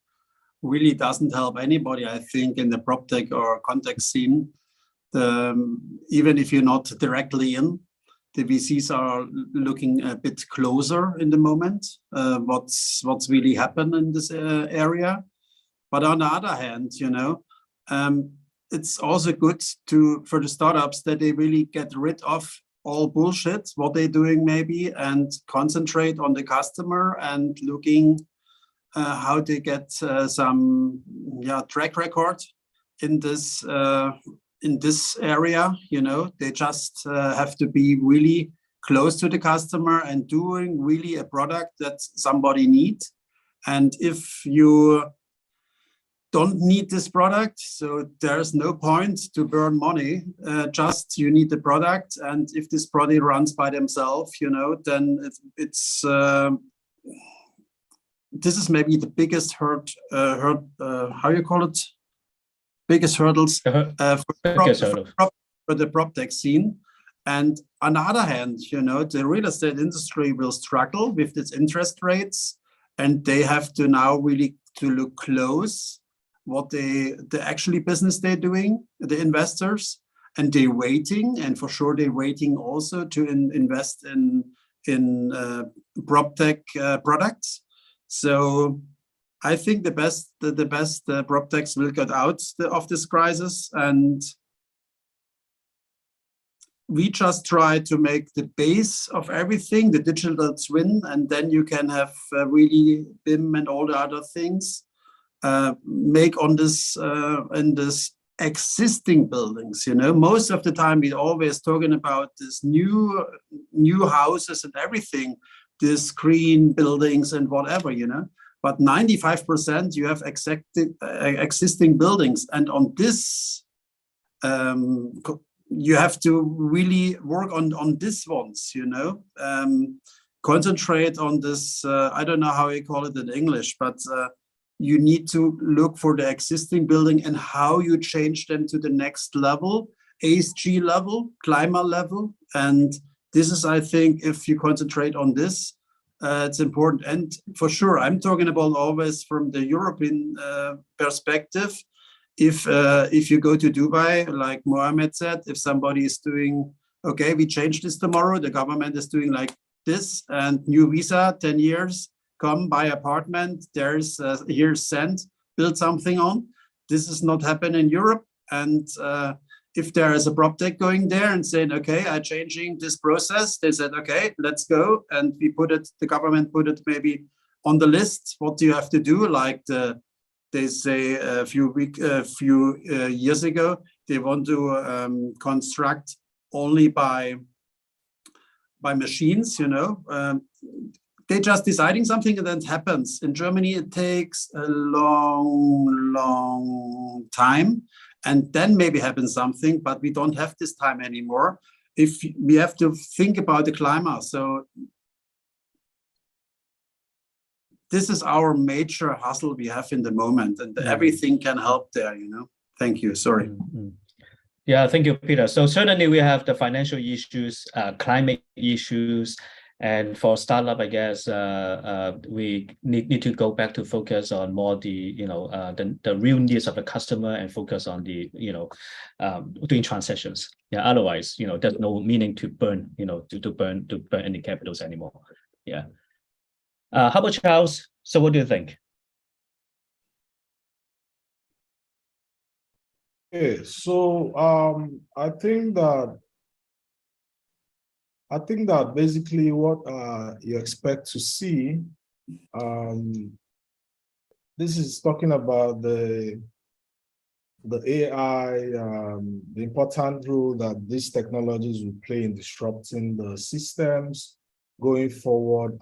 really doesn't help anybody, I think, in the PropTech or context scene. Even if you're not directly in, the VCs are looking a bit closer in the moment, what's really happened in this area. But on the other hand, it's also good for the startups that they really get rid of all bullshit, what they're doing maybe, and concentrate on the customer and looking how they get some track record in this area. They just have to be really close to the customer and doing really a product that somebody needs. And if you don't need this product, so there's no point to burn money, just you need the product. And if this product runs by themselves, then it's this is maybe the biggest how you call it? Biggest hurdles for the PropTech scene. And on the other hand, the real estate industry will struggle with its interest rates, and they have to now really to look close what the actually business they're doing, the investors, and they're waiting, and for sure they're waiting also to invest in PropTech products. So I think the best PropTechs will get out of this crisis, and we just try to make the base of everything, the digital twin, and then you can have really BIM and all the other things make on this in this existing buildings. You know, most of the time we always talking about this new houses and everything, this green buildings and whatever, you know. But 95% you have existing buildings, and on this you have to really work on these ones, you know. Concentrate on this. I don't know how you call it in English, but you need to look for the existing building and how you change them to the next level, ASG level, climate level. And this is, I think, if you concentrate on this, it's important. And for sure, I'm talking about always from the European perspective. If you go to Dubai, like Mohammed said, if somebody is doing, okay, we change this tomorrow, the government is doing like this, and new visa, 10 years, come buy apartment, there's here's sent, build something on. This is not happening in Europe. And if there is a PropTech going there and saying, okay, I'm changing this process, they said, okay, let's go. And we put it, the government put it maybe on the list. What do you have to do? Like they say a few years ago, they want to construct only by machines, you know. They're just deciding something and then it happens. In Germany, it takes a long time, and then maybe happens something, but we don't have this time anymore. If we have to think about the climate. So this is our major hustle we have in the moment, and everything can help there, you know. Thank you, sorry. Yeah, thank you, Peter. So certainly we have the financial issues, climate issues, and for startup, I guess we need to go back to focus on more the the real needs of the customer and focus on the doing transactions. Yeah, otherwise there's no meaning to burn to burn any capitals anymore. Yeah. How about Charles? So what do you think? Okay, so I think that basically what you expect to see, this is talking about the AI, the important role that these technologies will play in disrupting the systems going forward.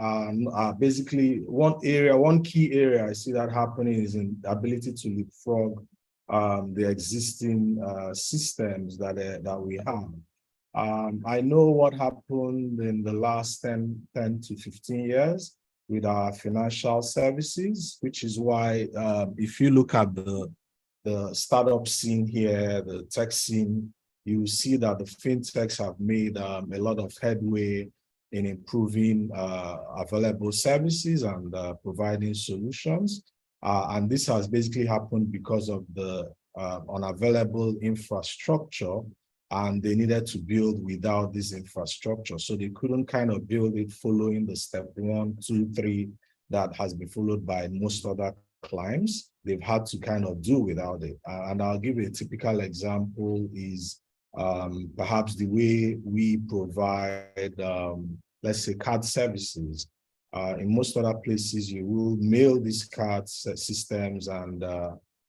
Basically, one key area I see that happening is in the ability to leapfrog the existing systems that we have. I know what happened in the last 10 to 15 years with our financial services, which is why if you look at the startup scene here, the tech scene, you see that the fintechs have made a lot of headway in improving available services and providing solutions. And this has basically happened because of the unavailable infrastructure, and they needed to build without this infrastructure. So they couldn't kind of build it following the step 1, 2, 3 that has been followed by most other clients. They've had to kind of do without it. And I'll give you a typical example is perhaps the way we provide, let's say, card services. In most other places, you will mail these card systems, and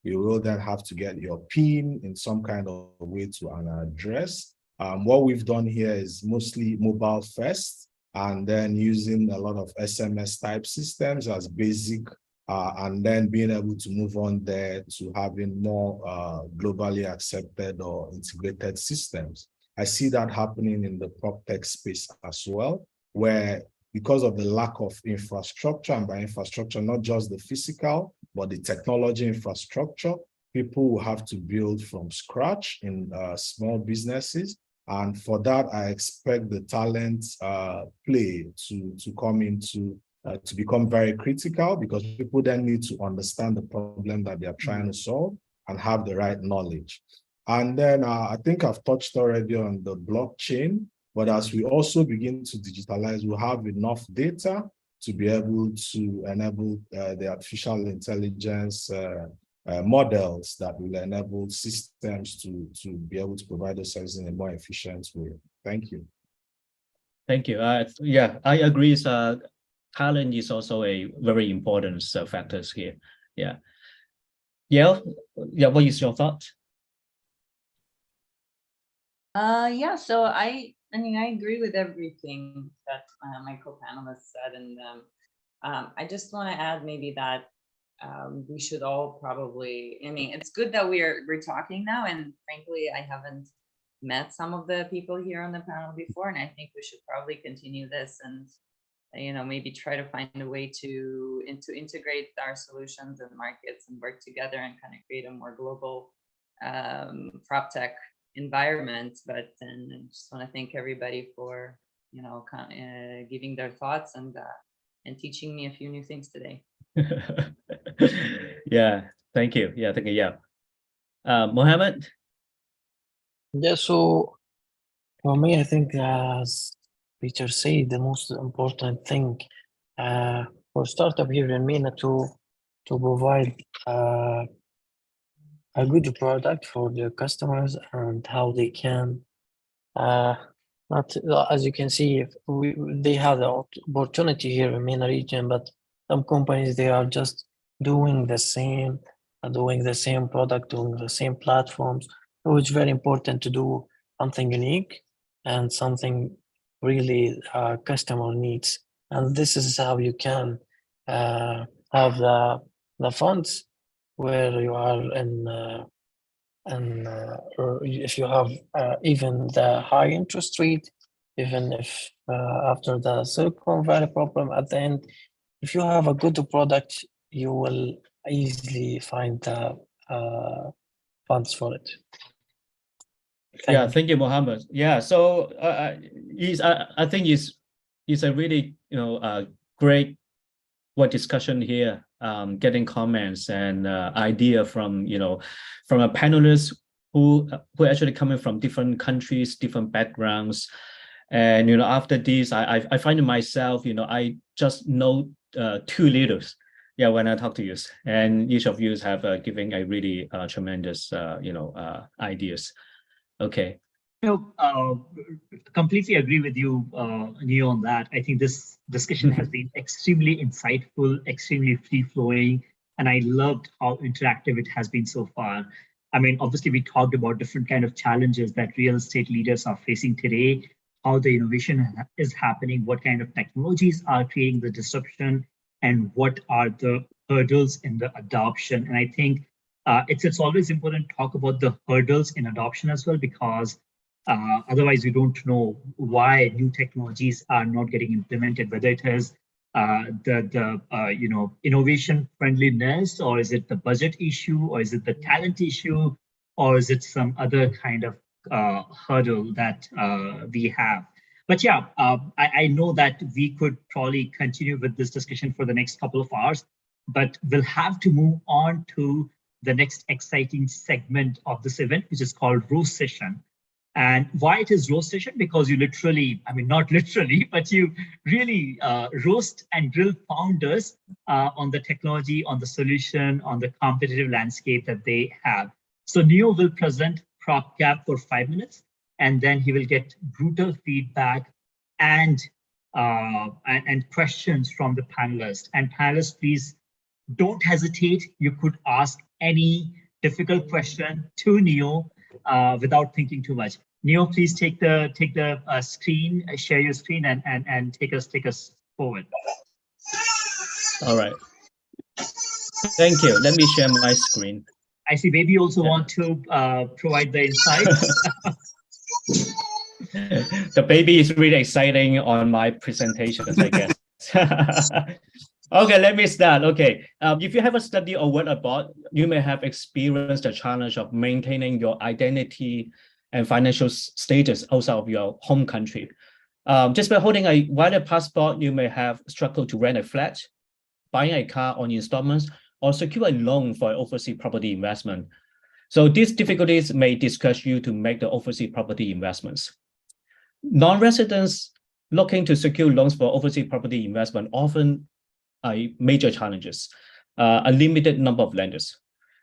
you will then have to get your PIN in some kind of way to an address. What we've done here is mostly mobile first, and then using a lot of SMS type systems as basic, and then being able to move on there to having more globally accepted or integrated systems. I see that happening in the PropTech space as well, where because of the lack of infrastructure, and by infrastructure, not just the physical, but the technology infrastructure, people will have to build from scratch in small businesses. And for that, I expect the talent play to come into, to become very critical, because people then need to understand the problem that they are trying to solve and have the right knowledge. And then I think I've touched already on the blockchain. But as we also begin to digitalize, we'll have enough data to be able to enable the artificial intelligence models that will enable systems to be able to provide those services in a more efficient way. Thank you. Thank you. Yeah, I agree. Talent is also a very important factors here. Yeah. Yeah. What is your thought? Yeah, so I mean, I agree with everything that my co-panelists said, and I just want to add maybe that we should all probably, I mean, it's good that we're talking now, and frankly, I haven't met some of the people here on the panel before, and I think we should probably continue this and, you know, maybe try to find a way to integrate our solutions and markets and work together and kind of create a more global PropTech environment. But then I just want to thank everybody for, you know, giving their thoughts and teaching me a few new things today. Yeah, thank you. Yeah, thank you. Yeah. Mohammed? Yeah, so for me, I think as Peter said, the most important thing for startup here in MENA to provide a good product for their customers and how they can not, as you can see, they have the opportunity here in MENA region, but some companies, they are just doing the same product, doing the same platforms. So it's very important to do something unique and something really customer needs. And this is how you can have the funds where you are in or if you have even the high interest rate, even if after the Silicon Valley problem at the end, if you have a good product, you will easily find the funds for it. Thank you, Mohammed. Yeah, so I think it's a really, you know, great discussion here, getting comments and idea from, you know, from a panelist who actually coming from different countries, different backgrounds. And, you know, after this, I find myself, you know, I just know two leaders. Yeah, when I talk to you, and each of you have given a really tremendous, you know, ideas. Okay. You know, completely agree with you, Neo, on that. I think this discussion has been extremely insightful, extremely free-flowing, and I loved how interactive it has been so far. I mean, obviously, we talked about different kind of challenges that real estate leaders are facing today, how the innovation is happening, what kind of technologies are creating the disruption, and what are the hurdles in the adoption. And I think it's always important to talk about the hurdles in adoption as well, because otherwise we don't know why new technologies are not getting implemented, whether it is the you know, innovation friendliness, or is it the budget issue, or is it the talent issue, or is it some other kind of hurdle that we have. But yeah, I know that we could probably continue with this discussion for the next couple of hours, but we'll have to move on to the next exciting segment of this event, which is called Roast Session. And why it is roast session? Because you literally, I mean, not literally, but you really roast and grill founders on the technology, on the solution, on the competitive landscape that they have. So Neo will present Propcap for 5 minutes, and then he will get brutal feedback and questions from the panelists. And panelists, please don't hesitate. You could ask any difficult question to Neo without thinking too much. Neo, please take the screen, share your screen, and take us forward. All right. Thank you. Let me share my screen. I see Baby also want to provide the insights. The baby is really exciting on my presentations, I guess. Okay, let me start. Okay, if you have a study or what about, you may have experienced the challenge of maintaining your identity and financial status outside of your home country. Just by holding a valid passport, you may have struggled to rent a flat, buying a car on installments, or secure a loan for overseas property investment. So these difficulties may discourage you to make the overseas property investments. Non-residents looking to secure loans for overseas property investment often are major challenges, a limited number of lenders.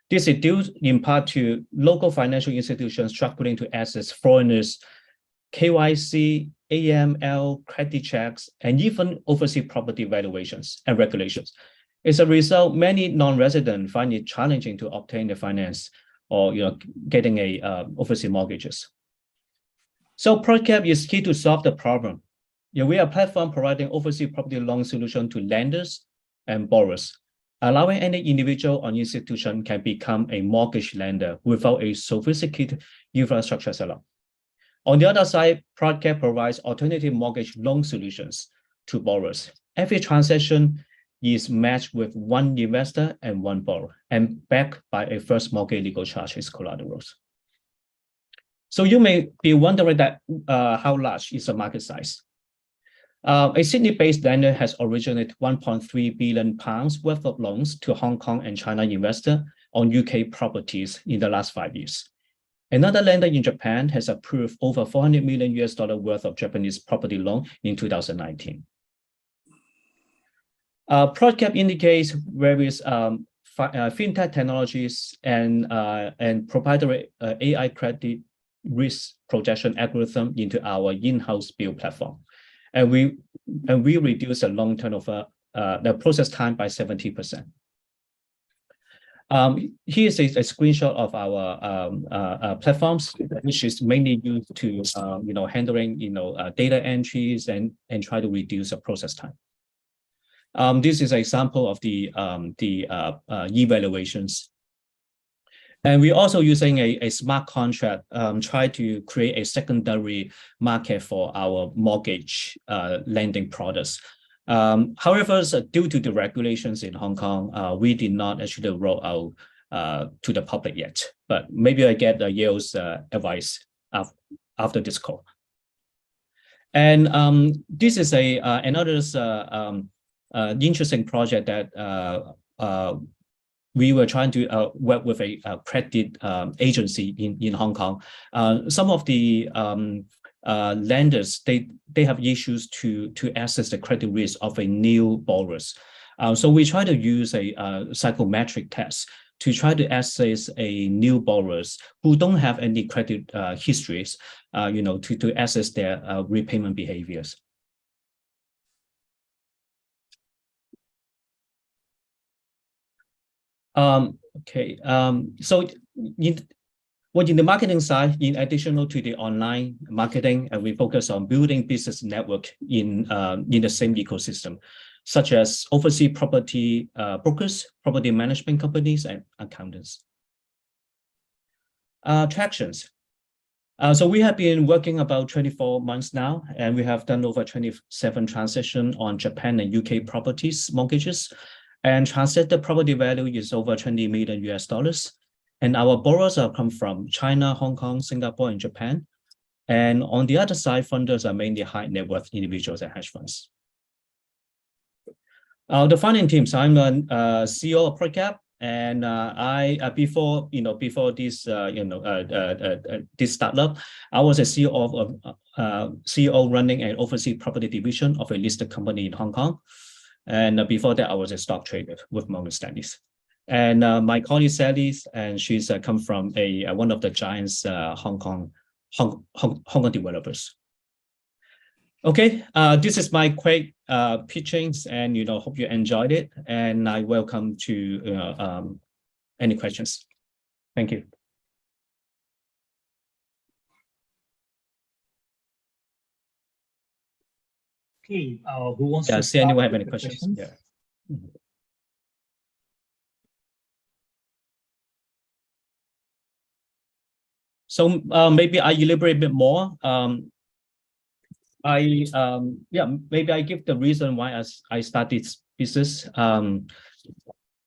This is due in part to local financial institutions struggling to access foreigners KYC, AML, credit checks, and even overseas property valuations and regulations. As a result, many non-residents find it challenging to obtain the finance or getting a overseas mortgages. So Propcap is key to solve the problem. We are a platform providing overseas property loan solution to lenders and borrowers, allowing any individual or institution can become a mortgage lender without a sophisticated infrastructure setup. On the other side, Propcap provides alternative mortgage loan solutions to borrowers. Every transaction is matched with one investor and one borrower, and backed by a first mortgage legal charges collaterals. So you may be wondering that how large is the market size? A Sydney-based lender has originated £1.3 billion worth of loans to Hong Kong and China investors on UK properties in the last 5 years. Another lender in Japan has approved over $400 million worth of Japanese property loan in 2019. Propcap indicates various fintech technologies and proprietary AI credit risk projection algorithm into our in-house build platform. And we reduce the long turnover, the process time by 70%. Here's a screenshot of our platforms, which is mainly used to handling data entries and try to reduce the process time. This is an example of the evaluations. And we're also using a smart contract, try to create a secondary market for our mortgage lending products. However, due to the regulations in Hong Kong, we did not actually roll out to the public yet. But maybe I get Yale's advice after this call. And this is another interesting project that we were trying to work with a credit agency in Hong Kong. Some of the lenders, they have issues to assess the credit risk of a new borrowers. So we try to use a psychometric test to try to assess a new borrowers who don't have any credit histories, to assess their repayment behaviors. Okay, so in the marketing side, in addition to the online marketing, we focus on building business network in the same ecosystem, such as overseas property brokers, property management companies, and accountants. Tractions. So we have been working about 24 months now, and we have done over 27 transactions on Japan and UK properties, mortgages, and translated property value is over $20 million. And our borrowers have come from China, Hong Kong, Singapore, and Japan. And on the other side, funders are mainly high net worth individuals and hedge funds. The funding teams, I'm a CEO of Propcap, and before this this startup, I was a CEO running an overseas property division of a listed company in Hong Kong. And before that, I was a stock trader with Morgan Stanley. And my colleague Sally, and she's come from one of the giants Hong Kong developers. Okay, this is my quick pitchings, and hope you enjoyed it. And I welcome to any questions. Thank you. Okay, who wants to see anyone have any questions? Yeah. Mm-hmm. So maybe I elaborate a bit more. Maybe I give the reason why I started business.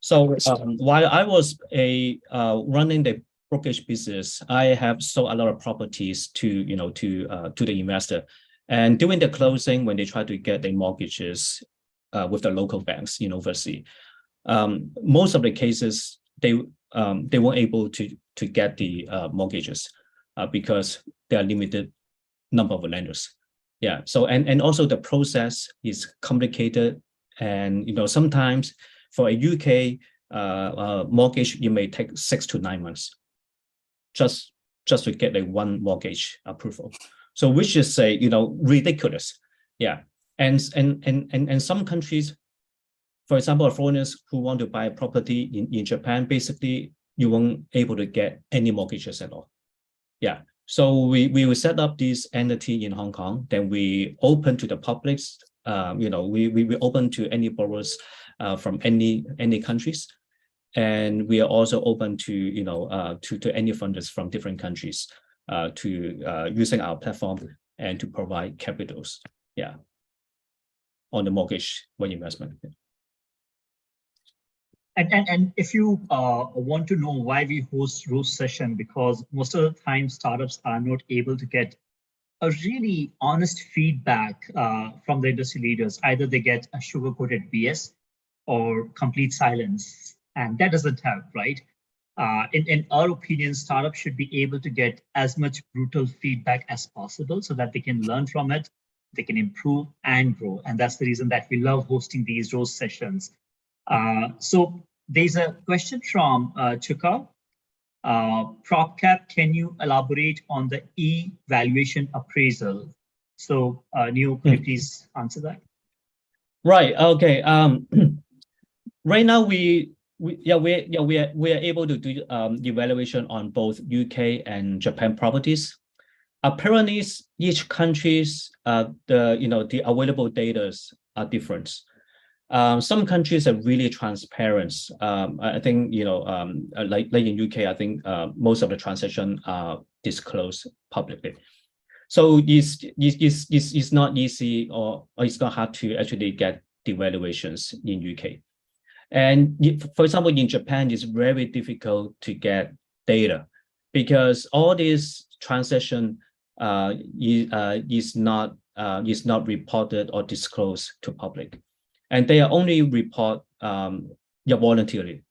So while I was running the brokerage business, I have sold a lot of properties to the investor. And during the closing, when they try to get their mortgages with the local banks in overseas, most of the cases they weren't able to get the mortgages because there are limited number of lenders. Yeah. So and also the process is complicated, and sometimes for a UK mortgage, it may take 6 to 9 months just to get one mortgage approval. So which is say, ridiculous. Yeah. And some countries, for example, foreigners who want to buy a property in Japan, basically you won't able to get any mortgages at all. Yeah. So we will set up this entity in Hong Kong, then we open to the public. We open to any borrowers from any countries, and we are also open to to any funders from different countries to using our platform and to provide capitals. Yeah. On the mortgage for investment. And if you want to know why we host roast session, because most of the time startups are not able to get a really honest feedback from the industry leaders. Either they get a sugar-coated BS or complete silence, and that doesn't help, right? In our opinion, startups should be able to get as much brutal feedback as possible so that they can learn from it, they can improve and grow. And that's the reason that we love hosting these roast sessions. So there's a question from Chuka. Propcap, can you elaborate on the e-valuation appraisal? So Neo, could you please answer that? Right. Okay. Right now we are able to do evaluation on both UK and Japan properties. Apparently, each country's the available data are different. Some countries are really transparent. I think like in UK, I think most of the transactions are disclosed publicly. So it's not easy or it's not hard to actually get the valuations in UK. And for example, in Japan, it's very difficult to get data because all these transactions is not reported or disclosed to public, and they are only report voluntarily.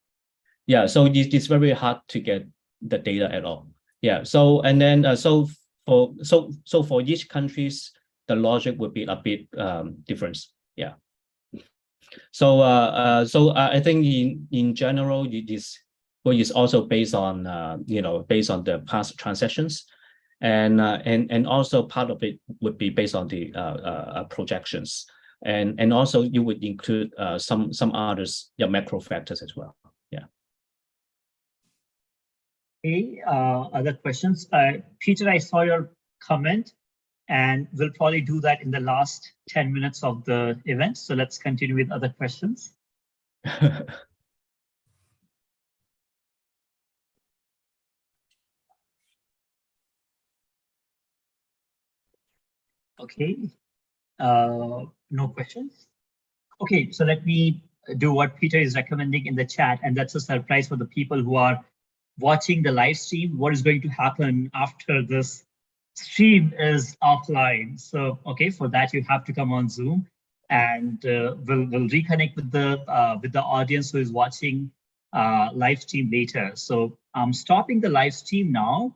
Yeah, so it's very hard to get the data at all. Yeah, so and then so for each countries, the logic would be a bit different. Yeah. So I think in general it is also based on based on the past transactions, and also part of it would be based on the projections, and also you would include some others macro factors as well. Yeah. Okay. Other questions? Peter, I saw your comment, and we'll probably do that in the last 10 minutes of the event. So let's continue with other questions. Okay, no questions. Okay, so let me do what Peter is recommending in the chat, and that's a surprise for the people who are watching the live stream. What is going to happen after this stream is offline? So, okay, for that you have to come on Zoom, and we'll reconnect with the audience who is watching live stream later. So I'm stopping the live stream now,